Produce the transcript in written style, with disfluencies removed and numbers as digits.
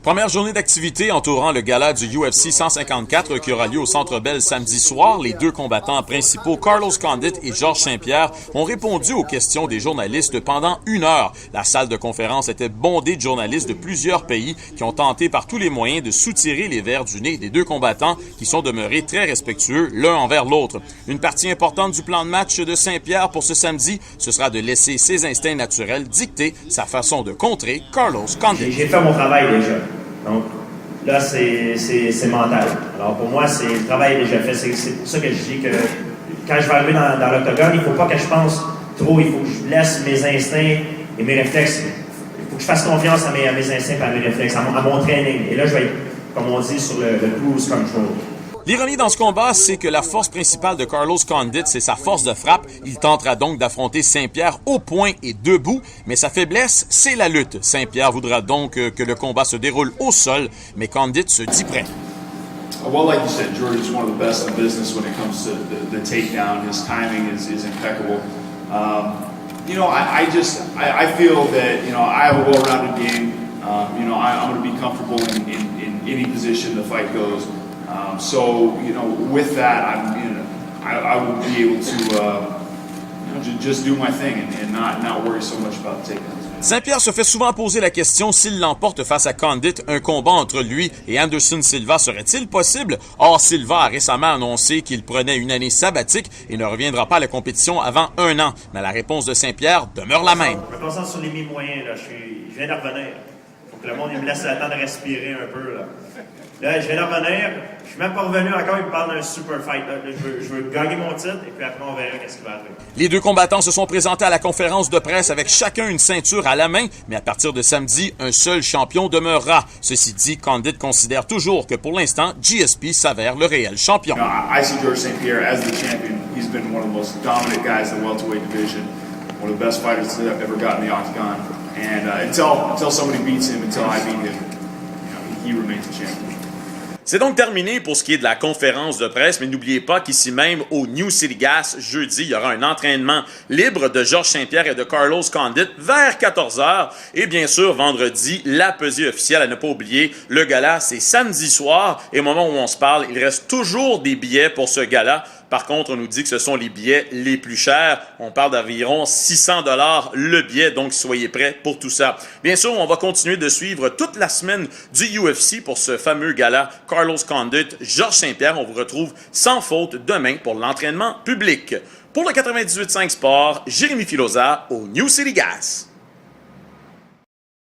Première journée d'activité entourant le gala du UFC 154 qui aura lieu au Centre Bell samedi soir. Les deux combattants principaux, Carlos Condit et Georges Saint-Pierre, ont répondu aux questions des journalistes pendant 1 heure. La salle de conférence était bondée de journalistes de plusieurs pays qui ont tenté par tous les moyens de soutirer les vers du nez des deux combattants qui sont demeurés très respectueux l'un envers l'autre. Une partie importante du plan de match de Saint-Pierre pour ce samedi, ce sera de laisser ses instincts naturels dicter sa façon de contrer Carlos Condit. J'ai fait mon travail déjà. Donc, là, c'est mental. Alors, pour moi, le travail est déjà fait. C'est pour ça que je dis que quand je vais arriver dans l'octogone, il ne faut pas que je pense trop. Il faut que je laisse mes instincts et mes réflexes. Il faut que je fasse confiance à mes instincts et à mes réflexes, à mon training. Et là, je vais être, comme on dit, sur le cruise control. L'ironie dans ce combat, c'est que la force principale de Carlos Condit, c'est sa force de frappe. Il tentera donc d'affronter Saint-Pierre au point et debout, mais sa faiblesse, c'est la lutte. Saint-Pierre voudra donc que le combat se déroule au sol, mais Condit se dit prêt. Well, like you said, George is one of the best in business when it comes to the takedown. His timing is impeccable. I feel that, I have a well-rounded game. I'm going to be comfortable in any position the fight goes. With that, I will be able to just do my thing and not worry so much about the takedowns. Saint-Pierre se fait souvent poser la question s'il l'emporte face à Condit, un combat entre lui et Anderson Silva serait-il possible? Or, Silva a récemment annoncé qu'il prenait une année sabbatique et ne reviendra pas à la compétition avant 1 an. Mais la réponse de Saint-Pierre demeure la même. Je me concentre sur les mi-moyens. Je viens de revenir. Il faut que le monde me laisse le temps de respirer un peu. Là, je viens de revenir. Je suis même pas revenu encore. Il me parle d'un super fight. Là, je veux gagner mon titre et puis après, on verra qu'est-ce qui va arriver. Les deux combattants se sont présentés à la conférence de presse avec chacun une ceinture à la main, mais à partir de samedi, un seul champion demeurera. Ceci dit, Condit considère toujours que pour l'instant, GSP s'avère le réel champion. I see George St. Pierre as the champion. He's been one of the most dominant guys in the welterweight division. One of the best fighters that I've ever got in the octagon. And until somebody beats him, until I beat him, he remains the champion. C'est donc terminé pour ce qui est de la conférence de presse, mais n'oubliez pas qu'ici même au New City Gas, jeudi, il y aura un entraînement libre de Georges Saint-Pierre et de Carlos Condit vers 14h. Et bien sûr, vendredi, la pesée officielle, à ne pas oublier, le gala, c'est samedi soir. Et au moment où on se parle, il reste toujours des billets pour ce gala. Par contre, on nous dit que ce sont les billets les plus chers. On parle d'environ 600 $ le billet, donc soyez prêts pour tout ça. Bien sûr, on va continuer de suivre toute la semaine du UFC pour ce fameux gala Carlos Condit, Georges Saint-Pierre. On vous retrouve sans faute demain pour l'entraînement public. Pour le 98.5 Sport, Jérémy Filosa au New City Gas.